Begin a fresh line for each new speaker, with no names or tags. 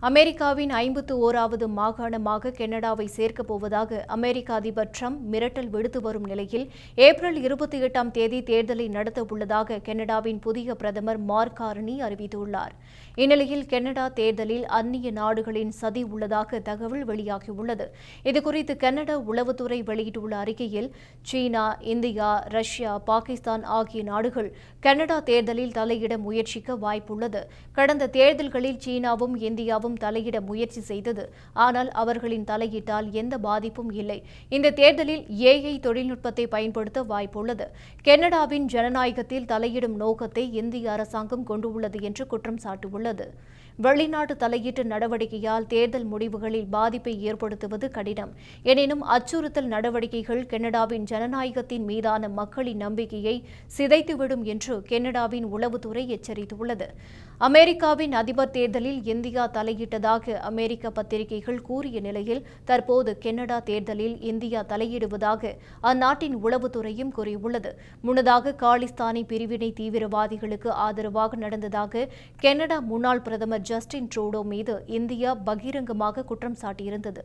அமெரிக்காவின் 51வது மாகாணமாக கனடாவை சேர்க்கப் போவதாக அமெரிக்க அதிபர் டிரம்ப் மிரட்டல் விடுத்து வரும் நிலையில் ஏப்ரல் 28ஆம் தேதி தேர்தலை நடத்த உள்ளதாக கனடாவின் புதிய பிரதமர் மார்க் கார்னி அறிவித்துள்ளார். இந்நிலையில் கனடா தேர்தலில் அந்நிய நாடுகளின் சதி உள்ளதாக தகவல் வெளியாகியுள்ளது. இதுகுறித்து கனடா உளவுத்துறை வெளியிட்டுள்ள அறிக்கையில், சீனா, இந்தியா, ரஷ்யா, பாகிஸ்தான் ஆகிய நாடுகள் கனடா தேர்தலில் தலையிட முயற்சிக்க வாய்ப்புள்ளது. கடந்த தேர்தல்களில் சீனாவும் இந்தியாவும் தலையிட முயற்சி செய்தது. ஆனால் அவர்களின் தலையீட்டால் எந்த பாதிப்பும் இல்லை. இந்த தேர்தலில் AI தொழில்நுட்பத்தை பயன்படுத்த வாய்ப்புள்ளது. கனடாவின் ஜனநாயகத்தில் தலையிடும் நோக்கத்தை இந்திய அரசாங்கம் கொண்டுள்ளது என்று குற்றம் சாட்டியுள்ளது. வெளிநாட்டு தலையீட்டு நடவடிக்கையால் தேர்தல் முடிவுகளில் பாதிப்பை ஏற்படுத்துவது கடினம். எனினும் அச்சுறுத்தல் நடவடிக்கைகள் கனடாவின் ஜனநாயகத்தின் மீதான மக்களின் நம்பிக்கையை சிதைத்துவிடும் என்று கனடாவின் உளவுத்துறை எச்சரித்துள்ளது. அமெரிக்காவின் அதிபர் தேர்தலில் இந்தியா தலையிட்டதாக அமெரிக்க பத்திரிகைகள் கூறிய நிலையில், தற்போது கனடா தேர்தலில் இந்தியா தலையிடுவதாக அந்நாட்டின் உளவுத்துறையும் கூறியுள்ளது. முன்னதாக காலிஸ்தானி பிரிவினை தீவிரவாதிகளுக்கு ஆதரவாக நடந்ததாக கனடா முன்னாள் பிரதமர் ஜஸ்டின் ட்ரூடோ மீது இந்தியா பகிரங்கமாக குற்றம் சாட்டியிருந்தது.